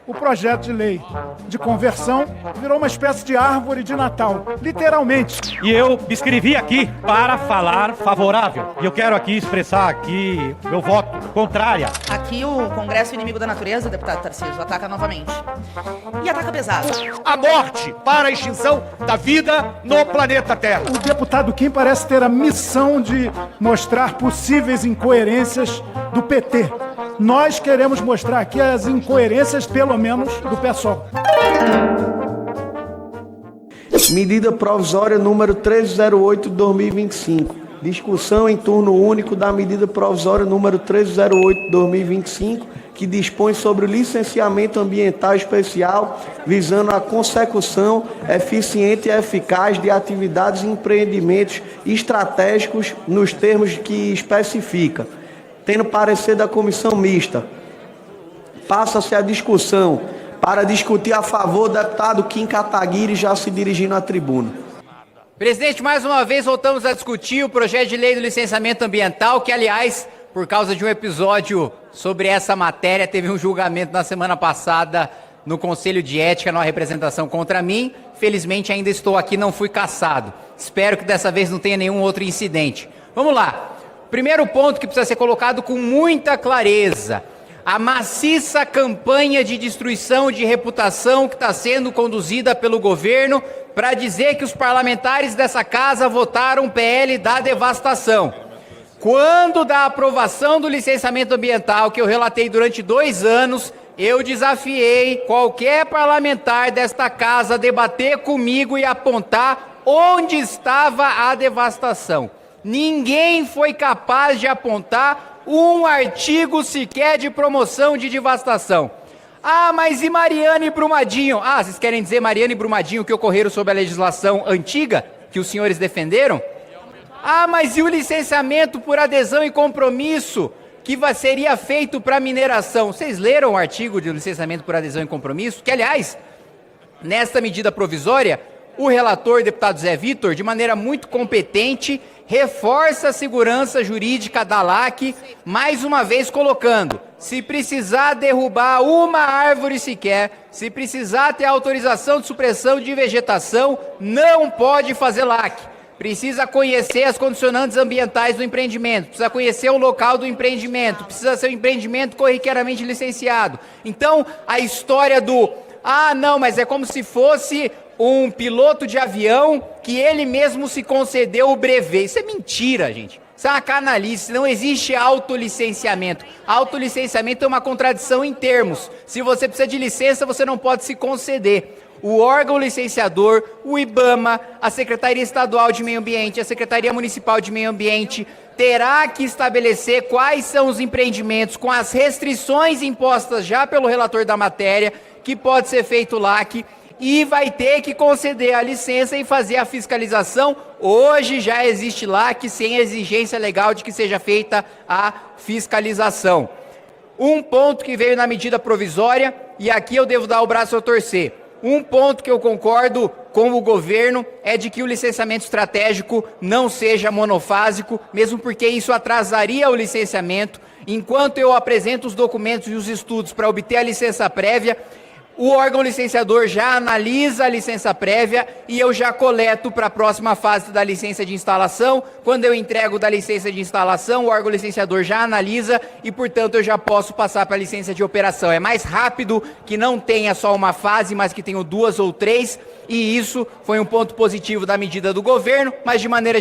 O projeto de lei de conversão virou uma espécie de árvore de Natal, literalmente. E eu me inscrevi aqui para falar favorável. E eu quero aqui expressar aqui meu voto contrária. Aqui o Congresso Inimigo da Natureza, deputado Tarcísio, ataca novamente. E ataca pesado. A morte para a extinção da vida no planeta Terra. O deputado Kim parece ter a missão de mostrar possíveis incoerências do PT. Nós queremos mostrar aqui as incoerências, pelo menos, do PSOL. Medida provisória número 1308 de 2025. Discussão em turno único da medida provisória número 1308 de 2025, que dispõe sobre o licenciamento ambiental especial, visando a consecução eficiente e eficaz de atividades e empreendimentos estratégicos nos termos que especifica. Tendo parecer da comissão mista, passa-se a discussão. Para discutir a favor, o deputado Kim Kataguiri já se dirigindo à tribuna. Presidente, mais uma vez voltamos a discutir o projeto de lei do licenciamento ambiental, que, aliás, por causa de um episódio sobre essa matéria, teve um julgamento na semana passada no Conselho de Ética, numa representação contra mim. Felizmente ainda estou aqui, não fui cassado. Espero que dessa vez não tenha nenhum outro incidente. Vamos lá. Primeiro ponto que precisa ser colocado com muita clareza: a maciça campanha de destruição de reputação que está sendo conduzida pelo governo para dizer que os parlamentares dessa casa votaram PL da devastação. Quando da aprovação do licenciamento ambiental, que eu relatei durante 2 anos, eu desafiei qualquer parlamentar desta casa a debater comigo e apontar onde estava a devastação. Ninguém foi capaz de apontar um artigo sequer de promoção de devastação. Ah, mas e Mariana e Brumadinho? Ah, vocês querem dizer Mariana e Brumadinho que ocorreram sob a legislação antiga, que os senhores defenderam? Ah, mas e o licenciamento por adesão e compromisso, que seria feito para mineração? Vocês leram o artigo de licenciamento por adesão e compromisso? Que, aliás, nesta medida provisória, o relator, deputado Zé Vitor, de maneira muito competente, reforça a segurança jurídica da LAC, mais uma vez colocando: se precisar derrubar uma árvore sequer, se precisar ter autorização de supressão de vegetação, não pode fazer LAC. Precisa conhecer as condicionantes ambientais do empreendimento, precisa conhecer o local do empreendimento, precisa ser um empreendimento corriqueiramente licenciado. Então, a história do não, mas é como se fosse um piloto de avião que ele mesmo se concedeu o brevet. Isso é mentira, gente. Isso é uma canalice. Não existe autolicenciamento. Autolicenciamento é uma contradição em termos. Se você precisa de licença, você não pode se conceder. O órgão licenciador, o IBAMA, a Secretaria Estadual de Meio Ambiente, a Secretaria Municipal de Meio Ambiente, terá que estabelecer quais são os empreendimentos com as restrições impostas já pelo relator da matéria, que pode ser feito LAC, e vai ter que conceder a licença e fazer a fiscalização. Hoje já existe LAC sem exigência legal de que seja feita a fiscalização. Um ponto que veio na medida provisória, e aqui eu devo dar o braço a torcer. Um ponto que eu concordo com o governo é de que o licenciamento estratégico não seja monofásico, mesmo porque isso atrasaria o licenciamento. Enquanto eu apresento os documentos e os estudos para obter a licença prévia, o órgão licenciador já analisa a licença prévia e eu já coleto para a próxima fase da licença de instalação. Quando eu entrego da licença de instalação, o órgão licenciador já analisa e, portanto, eu já posso passar para a licença de operação. É mais rápido que não tenha só uma fase, mas que tenha 2 ou 3, e isso foi um ponto positivo da medida do governo, mas de maneira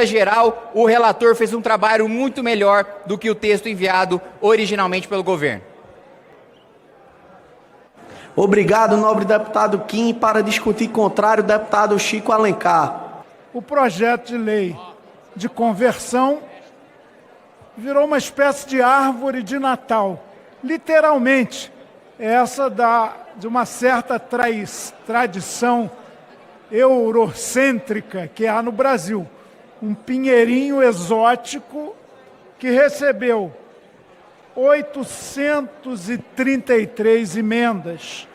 geral, o relator fez um trabalho muito melhor do que o texto enviado originalmente pelo governo. Obrigado, nobre deputado Kim. Para discutir contrário, deputado Chico Alencar. O projeto de lei de conversão virou uma espécie de árvore de Natal, literalmente. Essa de uma certa tradição eurocêntrica que há no Brasil. Um pinheirinho exótico que recebeu 833 emendas,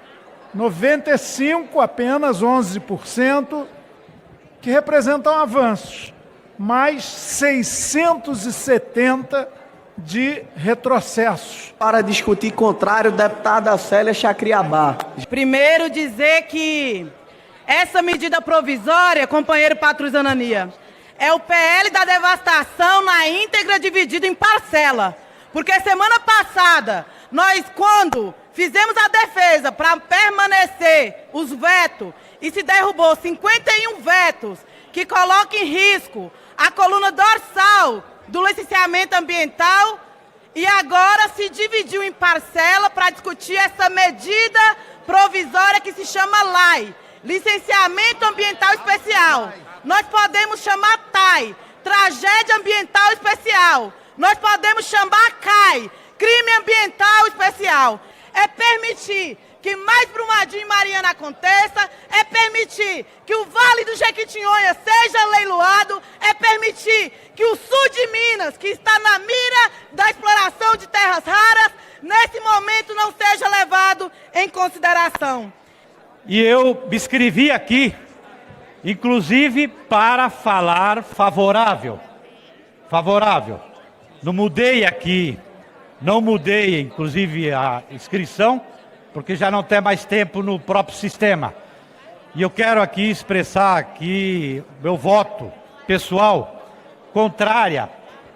95, apenas 11%, que representam avanços, mais 670 de retrocessos. Para discutir contrário, deputada Célia Chacriabá. Primeiro dizer que essa medida provisória, companheiro Patrus Anania, é o PL da devastação na íntegra dividido em parcela. Porque semana passada, nós quando fizemos a defesa para permanecer os vetos e se derrubou 51 vetos que colocam em risco a coluna dorsal do licenciamento ambiental, e agora se dividiu em parcela para discutir essa medida provisória que se chama LAI, Licenciamento Ambiental Especial. Nós podemos chamar TAI, Tragédia Ambiental Especial. Nós podemos chamar CAI, Crime Ambiental Especial. É permitir que mais Brumadinho e Mariana aconteça, é permitir que o Vale do Jequitinhonha seja leiloado, é permitir que o sul de Minas, que está na mira da exploração de terras raras, nesse momento não seja levado em consideração. E eu me inscrevi aqui, inclusive para falar favorável. Não mudei aqui, inclusive, a inscrição, porque já não tem mais tempo no próprio sistema. E eu quero aqui expressar aqui meu voto pessoal contrária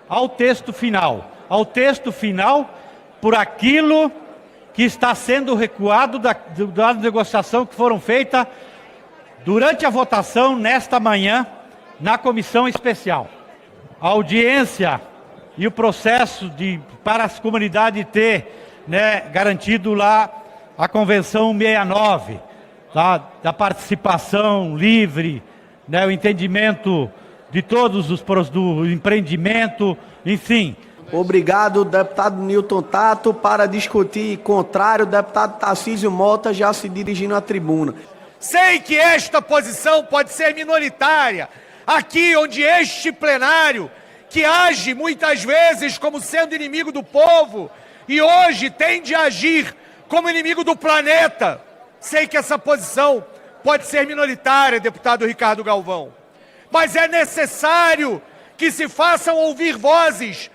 ao texto final. Por aquilo que está sendo recuado da negociação que foram feitas durante a votação nesta manhã na comissão especial. A audiência e o processo para as comunidades ter, garantido lá a Convenção 69, da participação livre, o entendimento de todos do empreendimento, enfim. Obrigado, deputado Newton Tato. Para discutir contrário, deputado Tarcísio Mota, já se dirigindo à tribuna. Sei que esta posição pode ser minoritária, aqui onde este plenário, que age muitas vezes como sendo inimigo do povo, e hoje tende a agir como inimigo do planeta. Sei que essa posição pode ser minoritária, deputado Ricardo Galvão, mas é necessário que se façam ouvir vozes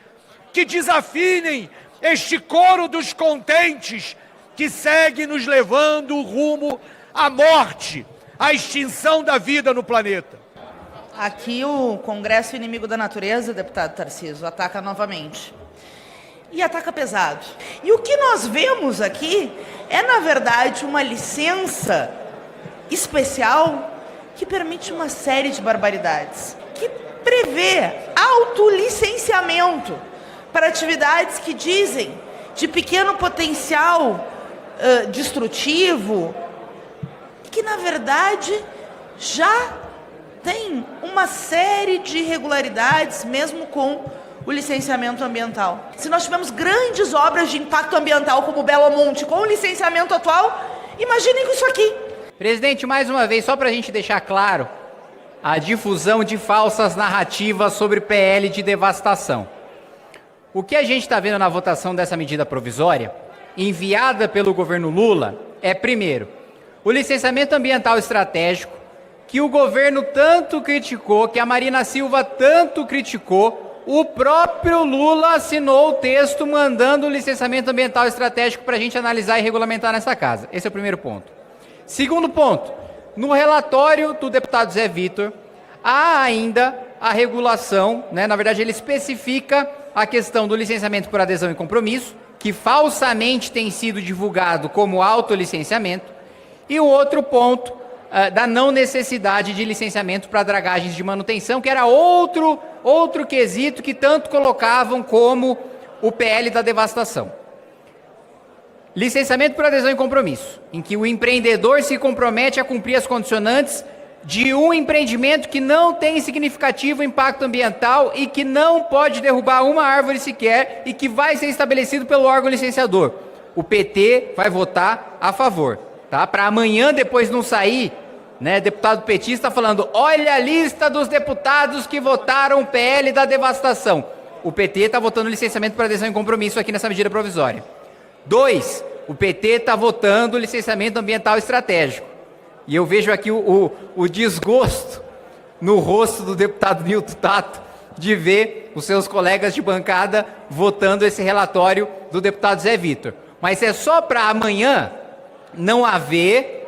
que desafinem este coro dos contentes que segue nos levando rumo à morte, à extinção da vida no planeta. Aqui o Congresso Inimigo da Natureza, deputado Tarcísio, ataca novamente. E ataca pesado. E o que nós vemos aqui é, na verdade, uma licença especial que permite uma série de barbaridades, que prevê autolicenciamento para atividades que dizem de pequeno potencial destrutivo, que, na verdade, já tem uma série de irregularidades, mesmo com o licenciamento ambiental. Se nós tivemos grandes obras de impacto ambiental como Belo Monte com o licenciamento atual, imaginem com isso aqui. Presidente, mais uma vez, só para a gente deixar claro, a difusão de falsas narrativas sobre PL de devastação. O que a gente está vendo na votação dessa medida provisória, enviada pelo governo Lula, é, primeiro, o licenciamento ambiental estratégico, que o governo tanto criticou, que a Marina Silva tanto criticou. O próprio Lula assinou o texto mandando o licenciamento ambiental estratégico para a gente analisar e regulamentar nessa casa. Esse é o primeiro ponto. Segundo ponto, no relatório do deputado Zé Vitor, há ainda a regulação, na verdade ele especifica a questão do licenciamento por adesão e compromisso, que falsamente tem sido divulgado como autolicenciamento, e o outro ponto da não necessidade de licenciamento para dragagens de manutenção, que era outro quesito que tanto colocavam como o PL da devastação. Licenciamento por adesão e compromisso, em que o empreendedor se compromete a cumprir as condicionantes de um empreendimento que não tem significativo impacto ambiental e que não pode derrubar uma árvore sequer e que vai ser estabelecido pelo órgão licenciador. O PT vai votar a favor, tá? Para amanhã, depois não sair, deputado petista falando, olha a lista dos deputados que votaram o PL da devastação. O PT está votando licenciamento por adesão e compromisso aqui nessa medida provisória. 2, o PT está votando licenciamento ambiental estratégico. E eu vejo aqui o desgosto no rosto do deputado Newton Tato, de ver os seus colegas de bancada votando esse relatório do deputado Zé Vitor. Mas é só para amanhã não haver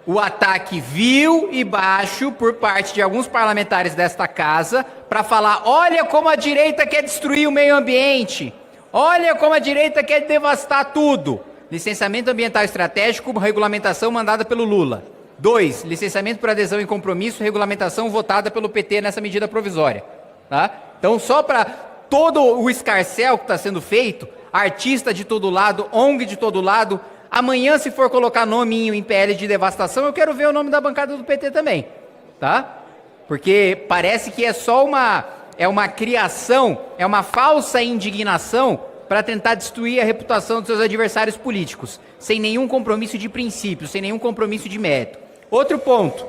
o ataque vil e baixo por parte de alguns parlamentares desta casa para falar: olha como a direita quer destruir o meio ambiente, olha como a direita quer devastar tudo. Licenciamento ambiental estratégico, regulamentação mandada pelo Lula. 2, licenciamento por adesão em compromisso, regulamentação votada pelo PT nessa medida provisória. Tá? Então, só para todo o escarcéu que está sendo feito, artista de todo lado, ONG de todo lado, amanhã, se for colocar nominho em PL de devastação, eu quero ver o nome da bancada do PT também. Tá? Porque parece que é só uma criação, é uma falsa indignação para tentar destruir a reputação dos seus adversários políticos, sem nenhum compromisso de princípio, sem nenhum compromisso de mérito. Outro ponto,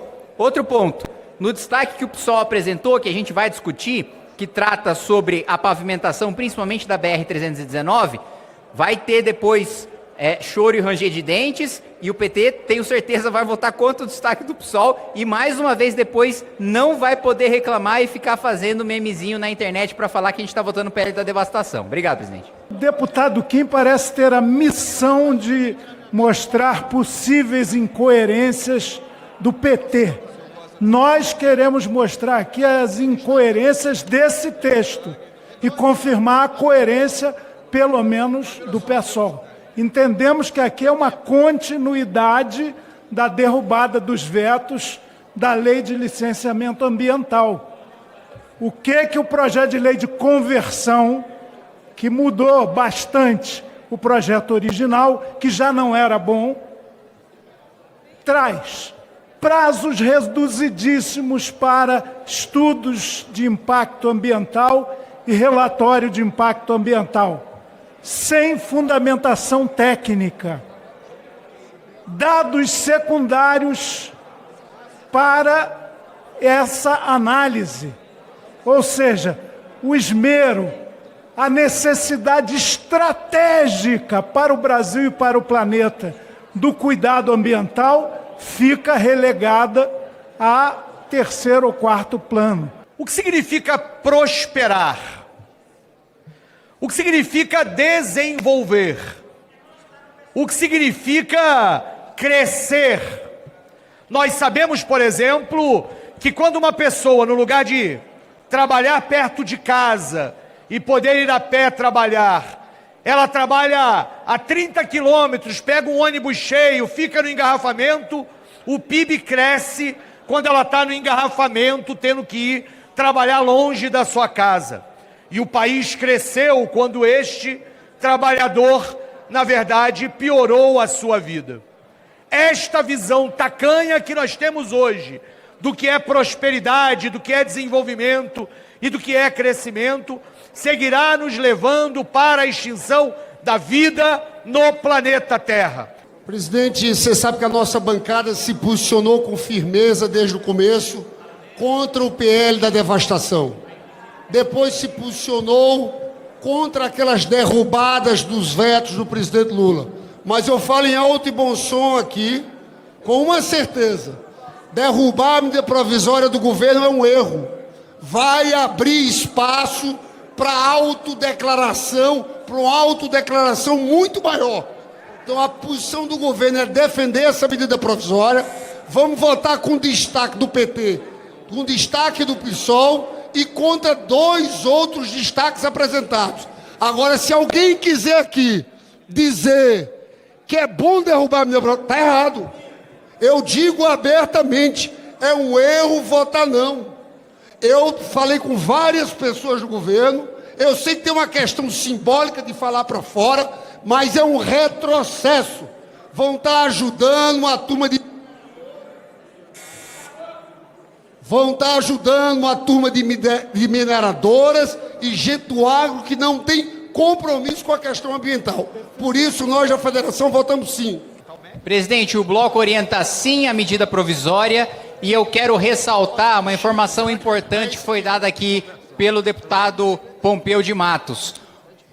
no destaque que o PSOL apresentou, que a gente vai discutir, que trata sobre a pavimentação, principalmente da BR-319, vai ter depois choro e ranger de dentes, e o PT, tenho certeza, vai votar contra o destaque do PSOL, e mais uma vez depois não vai poder reclamar e ficar fazendo memezinho na internet para falar que a gente está votando PL da devastação. Obrigado, presidente. O deputado Kim parece ter a missão de mostrar possíveis incoerências do PT. Nós queremos mostrar aqui as incoerências desse texto e confirmar a coerência, pelo menos, do PSOL. Entendemos que aqui é uma continuidade da derrubada dos vetos da Lei de Licenciamento Ambiental. O que o projeto de lei de conversão, que mudou bastante o projeto original, que já não era bom, traz prazos reduzidíssimos para estudos de impacto ambiental e relatório de impacto ambiental, sem fundamentação técnica, dados secundários para essa análise, ou seja, o esmero, a necessidade estratégica para o Brasil e para o planeta do cuidado ambiental fica relegada a terceiro ou quarto plano. O que significa prosperar? O que significa desenvolver? O que significa crescer? Nós sabemos, por exemplo, que quando uma pessoa, no lugar de trabalhar perto de casa e poder ir a pé trabalhar, ela trabalha a 30 quilômetros, pega um ônibus cheio, fica no engarrafamento, o PIB cresce quando ela está no engarrafamento, tendo que ir trabalhar longe da sua casa. E o país cresceu quando este trabalhador, na verdade, piorou a sua vida. Esta visão tacanha que nós temos hoje, do que é prosperidade, do que é desenvolvimento e do que é crescimento, seguirá nos levando para a extinção da vida no planeta Terra. Presidente, você sabe que a nossa bancada se posicionou com firmeza desde o começo contra o PL da devastação. Depois se posicionou contra aquelas derrubadas dos vetos do presidente Lula. Mas eu falo em alto e bom som aqui, com uma certeza: derrubar a medida provisória do governo é um erro. Vai abrir espaço para autodeclaração, para uma autodeclaração muito maior. Então a posição do governo é defender essa medida provisória. Vamos votar com destaque do PT, com destaque do PSOL e contra 2 outros destaques apresentados. Agora, se alguém quiser aqui dizer que é bom derrubar a medida provisória, está errado. Eu digo abertamente, é um erro votar não. Eu falei com várias pessoas do governo, eu sei que tem uma questão simbólica de falar para fora, mas é um retrocesso. Vão estar ajudando uma turma de mineradoras e gente do agro que não tem compromisso com a questão ambiental. Por isso, nós da Federação votamos sim. Presidente, o bloco orienta sim a medida provisória e eu quero ressaltar uma informação importante que foi dada aqui pelo deputado Pompeu de Matos.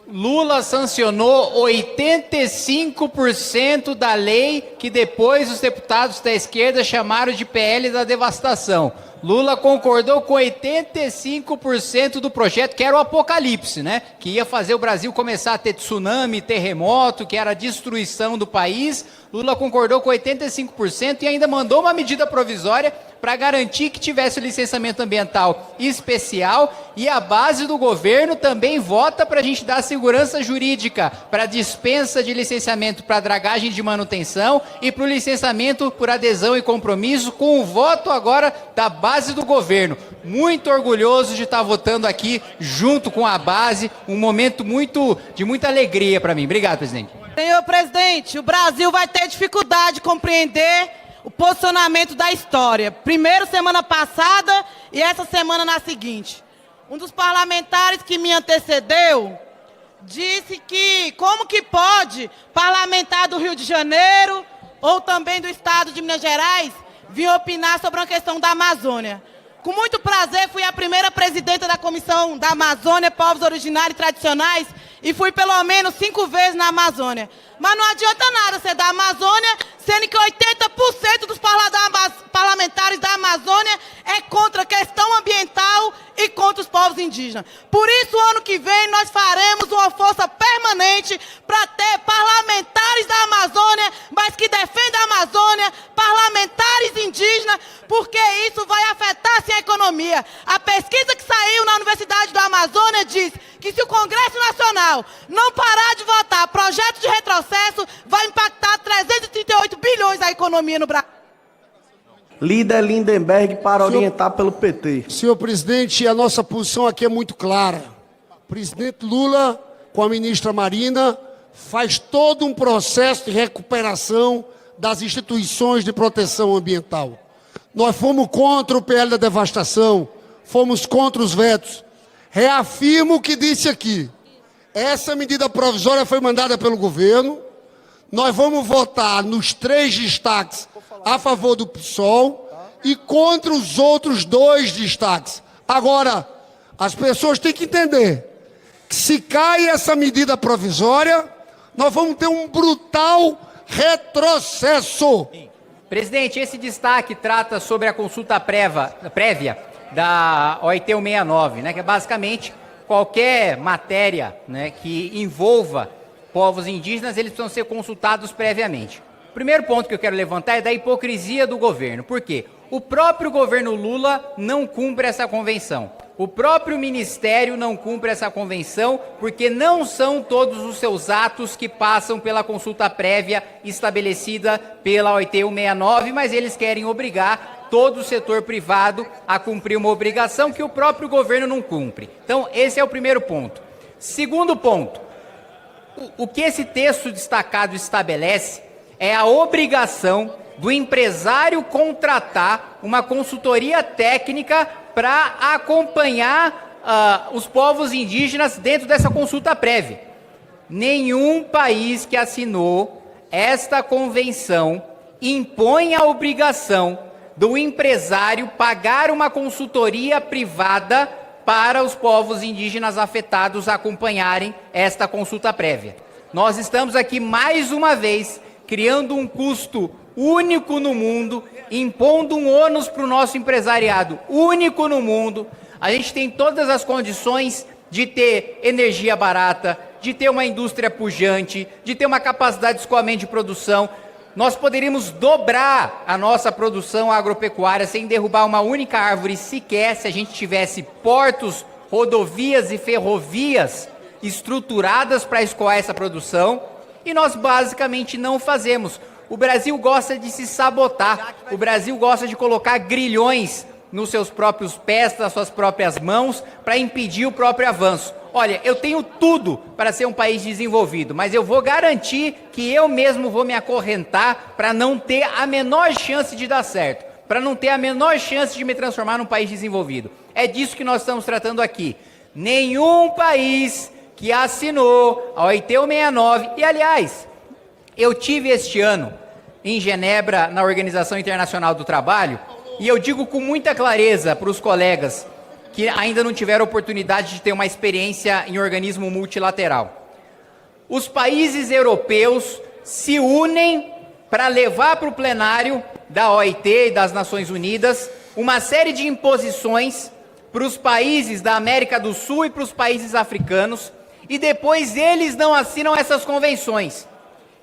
Lula sancionou 85% da lei que depois os deputados da esquerda chamaram de PL da devastação. Lula concordou com 85% do projeto, que era o apocalipse, né? Que ia fazer o Brasil começar a ter tsunami, terremoto, que era a destruição do país. Lula concordou com 85% e ainda mandou uma medida provisória para garantir que tivesse o licenciamento ambiental especial, e a base do governo também vota para a gente dar segurança jurídica para dispensa de licenciamento para dragagem de manutenção e para o licenciamento por adesão e compromisso, com o voto agora da base do governo. Muito orgulhoso de estar votando aqui junto com a base, um momento de muita alegria para mim. Obrigado, presidente. Senhor presidente, o Brasil vai ter dificuldade de compreender o posicionamento da história. Primeiro semana passada e essa semana na seguinte. Um dos parlamentares que me antecedeu disse que como que pode parlamentar do Rio de Janeiro ou também do estado de Minas Gerais vir opinar sobre uma questão da Amazônia. Com muito prazer, fui a primeira presidenta da Comissão da Amazônia, Povos Originários e Tradicionais, e fui pelo menos 5 vezes na Amazônia. Mas não adianta nada ser da Amazônia, sendo que 80% dos parlamentares da Amazônia é contra a questão ambiental e contra os povos indígenas. Por isso, ano que vem, nós faremos uma força permanente para ter parlamentares da Amazônia, mas que defendam a Amazônia, parlamentares indígenas, porque isso vai afetar sim a economia. A pesquisa que saiu na Universidade da Amazônia diz que se o Congresso Nacional não parar de votar projetos de retrocesso, vai impactar 338 bilhões da economia no Brasil. Líder Lindenberg para orientar pelo PT. Senhor presidente, a nossa posição aqui é muito clara. O presidente Lula, com a ministra Marina, faz todo um processo de recuperação das instituições de proteção ambiental. Nós fomos contra o PL da devastação, fomos contra os vetos. Reafirmo o que disse aqui. Essa medida provisória foi mandada pelo governo. Nós vamos votar nos 3 destaques a favor do PSOL e contra os outros 2 destaques. Agora, as pessoas têm que entender que se cai essa medida provisória, nós vamos ter um brutal retrocesso. Presidente, esse destaque trata sobre a consulta prévia da OIT 169, né, que é basicamente qualquer matéria, né, que envolva povos indígenas, eles precisam ser consultados previamente. O primeiro ponto que eu quero levantar é da hipocrisia do governo. Por quê? O próprio governo Lula não cumpre essa convenção. O próprio ministério não cumpre essa convenção, porque não são todos os seus atos que passam pela consulta prévia estabelecida pela OIT 169, mas eles querem obrigar todo o setor privado a cumprir uma obrigação que o próprio governo não cumpre. Então, esse é o primeiro ponto. Segundo ponto, o que esse texto destacado estabelece é a obrigação do empresário contratar uma consultoria técnica para acompanhar os povos indígenas dentro dessa consulta prévia. Nenhum país que assinou esta convenção impõe a obrigação do empresário pagar uma consultoria privada para os povos indígenas afetados acompanharem esta consulta prévia. Nós estamos aqui mais uma vez criando um custo único no mundo, impondo um ônus para o nosso empresariado único no mundo. A gente tem todas as condições de ter energia barata, de ter uma indústria pujante, de ter uma capacidade de escoamento de produção. Nós poderíamos dobrar a nossa produção agropecuária sem derrubar uma única árvore sequer, se a gente tivesse portos, rodovias e ferrovias estruturadas para escoar essa produção. E nós basicamente não fazemos. O Brasil gosta de se sabotar, o Brasil gosta de colocar grilhões nos seus próprios pés, nas suas próprias mãos, para impedir o próprio avanço. Olha, eu tenho tudo para ser um país desenvolvido, mas eu vou garantir que eu mesmo vou me acorrentar para não ter a menor chance de dar certo, para não ter a menor chance de me transformar num país desenvolvido. É disso que nós estamos tratando aqui. Nenhum país que assinou a OIT 169, e aliás, eu tive este ano em Genebra, na Organização Internacional do Trabalho, e eu digo com muita clareza para os colegas, que ainda não tiveram oportunidade de ter uma experiência em organismo multilateral. Os países europeus se unem para levar para o plenário da OIT e das Nações Unidas uma série de imposições para os países da América do Sul e para os países africanos, e depois eles não assinam essas convenções.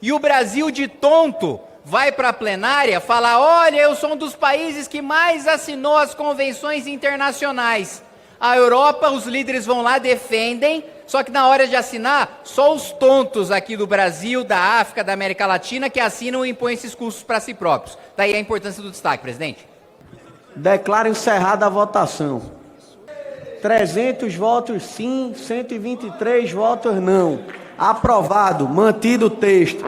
E o Brasil, de tonto, vai para a plenária falar: olha, eu sou um dos países que mais assinou as convenções internacionais. A Europa, os líderes vão lá, defendem, só que na hora de assinar, só os tontos aqui do Brasil, da África, da América Latina, que assinam e impõem esses custos para si próprios. Daí a importância do destaque, presidente. Declaro encerrada a votação. 300 votos sim, 123 votos não. Aprovado. Mantido o texto.